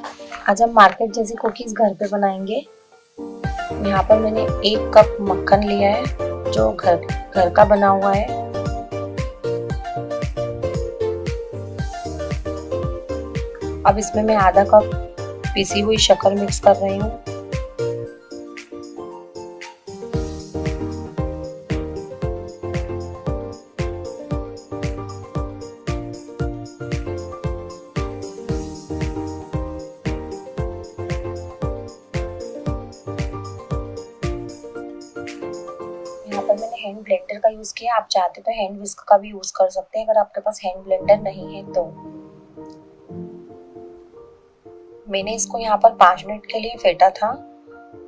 आज हम मार्केट जैसी कुकीज़ घर पे बनाएंगे। यहाँ पर मैंने 1 कप मक्खन लिया है जो घर का बना हुआ है। अब इसमें मैं आधा कप पिसी हुई शक्कर मिक्स कर रही हूँ। यहाँ पर मैंने हैंड ब्लेंडर का यूज किया, आप चाहते तो हैंड विस्क का भी यूज कर सकते हैं अगर आपके पास हैंड ब्लेंडर नहीं है तो। मैंने इसको यहाँ पर 5 मिनट के लिए फेंटा था।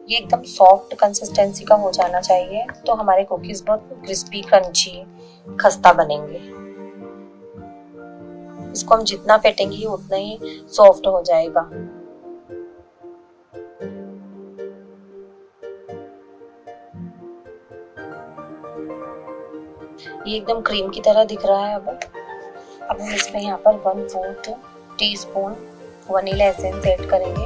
ये एकदम सॉफ्ट कंसिस्टेंसी का हो जाना चाहिए तो हमारे कुकीज बहुत क्रिस्पी क्रंची खस्ता बनेंगे। इसको हम जितना फेंटेंगे उतना ही सॉफ्ट हो जाएगा। ये एकदम क्रीम की तरह दिख रहा है। अब हम इसमें यहाँ पर 1/4 टीस्पून वनीला एसेंस ऐड करेंगे।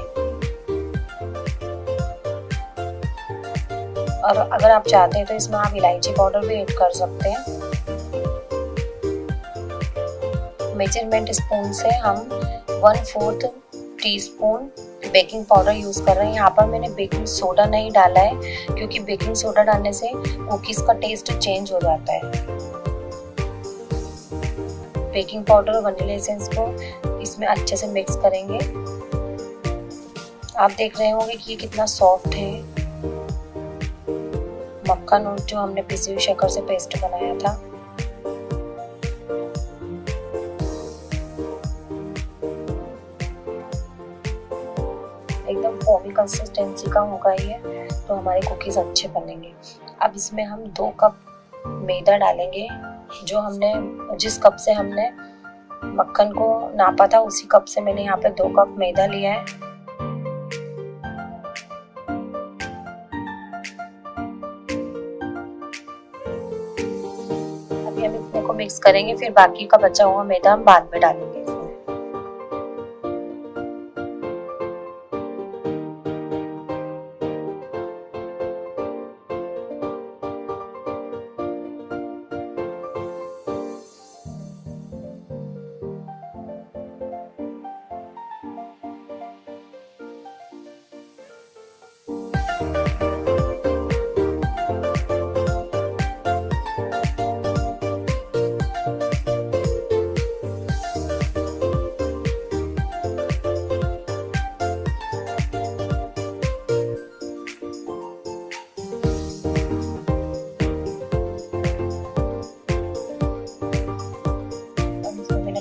और अगर आप चाहते हैं तो इसमें आप इलायची पाउडर भी ऐड कर सकते हैं। मेजरमेंट स्पून से हम 1/4 टीस्पून बेकिंग पाउडर यूज कर रहे हैं। यहाँ पर मैंने बेकिंग सोडा नहीं डाला है क्योंकि बेकिंग सोडा डालने से कुकीज का टेस्ट चेंज हो जाता है। बेकिंग पाउडर और वनीला एसेंस को इसमें अच्छे से मिक्स करेंगे। आप देख रहे होंगे कि ये कितना सॉफ्ट है मक्खन और जो हमने पिसी हुई शक्कर से पेस्ट बनाया था। एकदम फोमी कंसिस्टेंसी का होगा ये तो हमारे कुकीज अच्छे बनेंगे। अब इसमें हम 2 कप मैदा डालेंगे। जिस कप से हमने मक्खन को नापा था उसी कप से मैंने यहाँ पे 2 कप मैदा लिया है। अभी हम इतने को मिक्स करेंगे, फिर बाकी का बचा हुआ मैदा हम बाद में डालेंगे।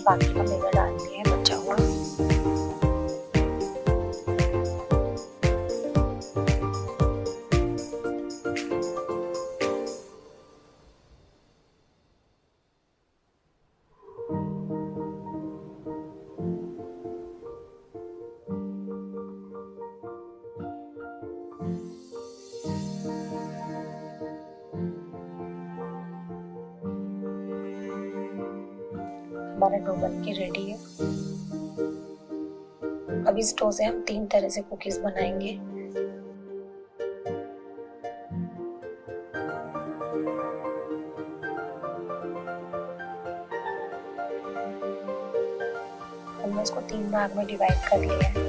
बाकी का मैदा डाल दिया है बचा हुआ। हमारा डो बन के रेडी है। अब इस डो से हम 3 तरह से कुकीज बनाएंगे। हमने इसको 3 भाग में डिवाइड कर लिया है।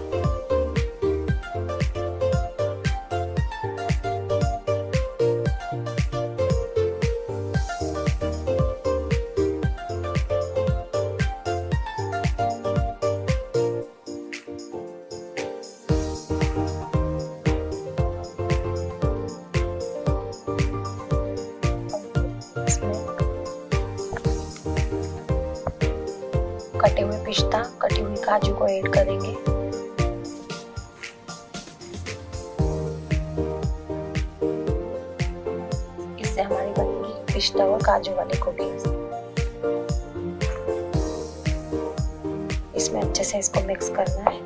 कटे हुए पिस्ता, कटी हुई काजू को ऐड करेंगे। इससे हमारी बनेगी पिस्ता और काजू वाली कुकीज। इसमें अच्छे से इसको मिक्स करना है।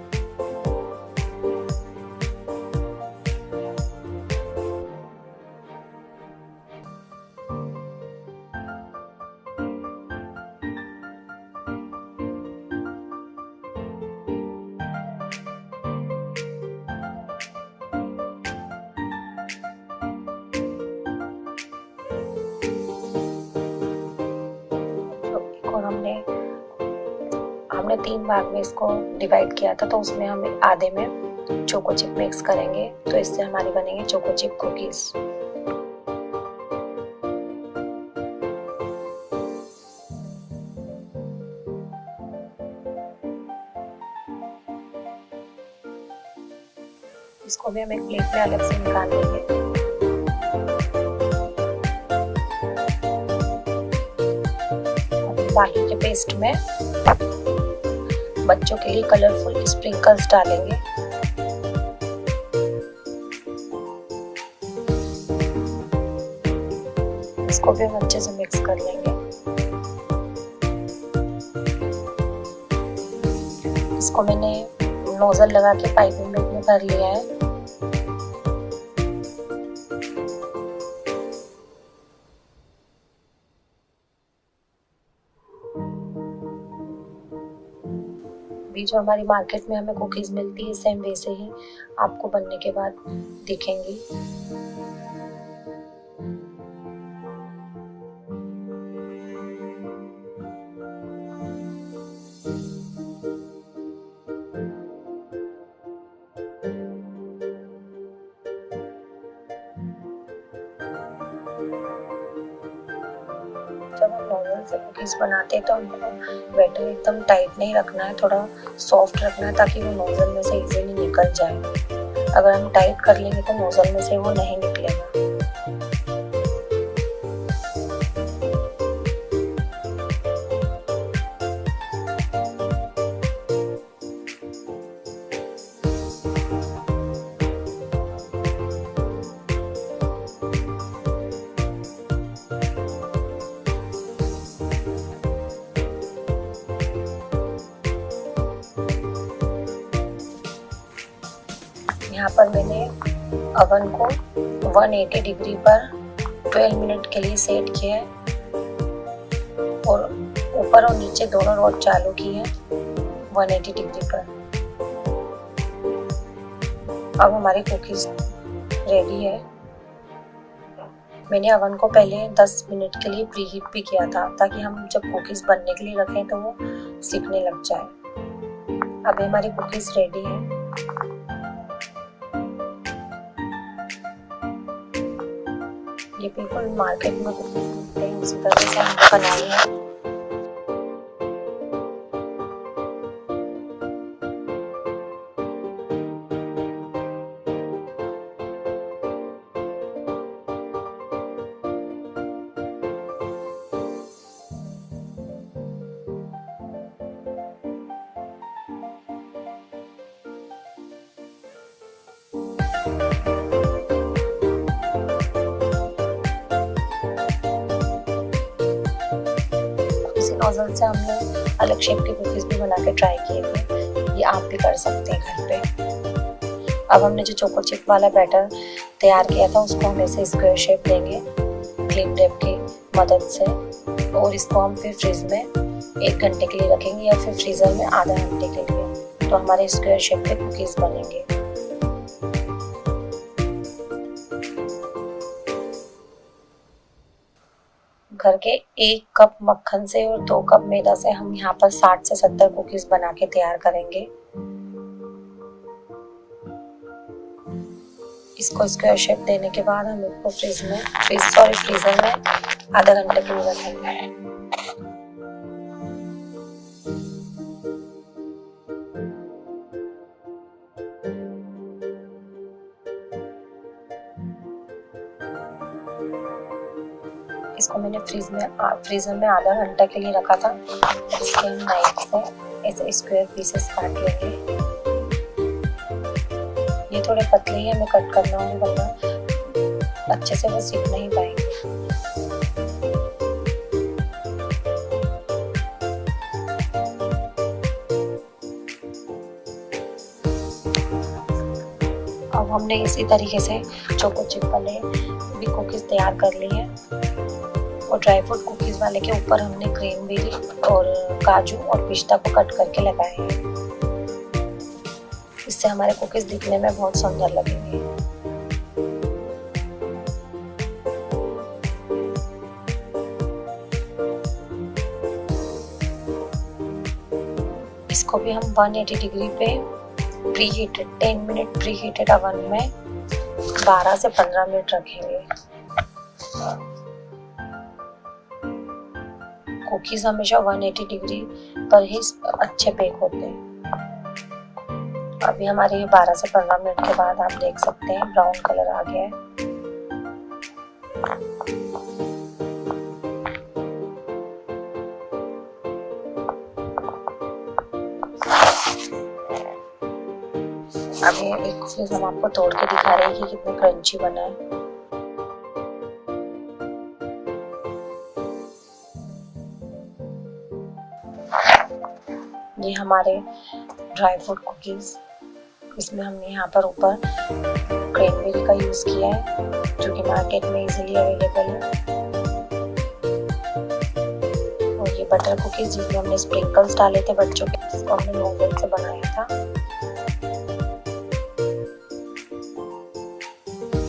और हमने 3 भाग में इसको डिवाइड किया था, तो उसमें हम आधे में चोको चिप मिक्स करेंगे, तो इससे हमारी बनेंगे चोको चिप कुकीज। इसको भी हम एक प्लेट में अलग से निकाल लेंगे। बाकी के पेस्ट में बच्चों के लिए कलरफुल स्प्रिंकल्स डालेंगे। इसको भी हम अच्छे से मिक्स कर लेंगे। इसको मैंने नोजल लगा के पाइपिंग बैग में भर लिया है। भी जो हमारी मार्केट में हमें कुकीज मिलती है सेम वैसे ही आपको बनने के बाद दिखेंगी। जब हम नॉर्मल से कुकीज बनाते हैं तो हमको बैटर एकदम टाइट नहीं रखना है, थोड़ा सॉफ्ट रखना है ताकि वो नोजल में से इजीली निकल जाए। अगर हम टाइट कर लेंगे तो नोजल में से वो नहीं निकलेगा। यहाँ पर मैंने अवन को 180 डिग्री पर 12 मिनट के लिए सेट किया है और ऊपर और नीचे दोनों रॉड चालू की है 180 डिग्री पर। अब हमारी कुकीज रेडी है। मैंने अवन को पहले 10 मिनट के लिए प्री हीट भी किया था ताकि हम जब कुकीज बनने के लिए रखें तो वो सिकने लग जाए। अब हमारी कुकीज रेडी है। ये बिल्कुल मार्केट में कुकीज मिलते हैं उसी तरह से हम बनाए हैं। नोजल से हमने अलग शेप के कुकीज भी बना के ट्राई किए थे, ये आप भी कर सकते हैं घर पे। अब हमने जो चोको चिप वाला बैटर तैयार किया था उसको हम ऐसे स्क्वायर शेप देंगे क्लिप टेप की मदद से, और इसको हम फिर फ्रिज में 1 घंटे के लिए रखेंगे या फिर फ्रीजर में आधा घंटे के लिए, तो हमारे स्क्वायर शेप के कुकीज बनेंगे। घर के 1 कप मक्खन से और 2 कप मैदा से हम यहाँ पर 60 से 70 कुकीज बना के तैयार करेंगे। इसको स्क्वायर शेप देने के बाद हम इसको फ्रीजर में आधा घंटे के लिए रखेंगे। इसको मैंने फ्रीजर में आधा घंटा के लिए रखा था। इसके हम नाइफ से ऐसे स्क्वायर पीसेस काट लेंगे। ये थोड़े पतले ही हमें कट करना है वरना अच्छे से वो सीख नहीं पाएंगे। अब हमने इसी तरीके से चोको चिप वाले भी कुकीज तैयार कर ली है और ड्राई फ्रूट कुकीज वाले के ऊपर हमने क्रेनबेरी और काजू और पिस्ता को कट करके लगाए हैं। इससे हमारे कुकीज दिखने में बहुत सुंदर लगेंगे। इसको भी हम 180 डिग्री पे preheated 10 minute preheated oven में 12 से 15 मिनट रखेंगे। कुकीज हमेशा 180 डिग्री पर ही अच्छे बेक होते हैं। अभी हमारे ये 12 से 15 मिनट के बाद आप देख सकते हैं ब्राउन कलर आ गया है। अभी एक कुकीज हम आपको तोड़ के दिखा रहे हैं कि कितने क्रंची बना है। ये हमारे ड्राई फ्रूट कुकीज, इसमें हमने यहाँ पर ऊपर क्रैनबेरी का यूज किया है जो कि मार्केट में इजीली अवेलेबल है। और ये बटर कुकीज जिसमें हमने स्प्रिंकल्स डाले थे बच्चों के, जिसको हमने नॉर्मल से बनाया था।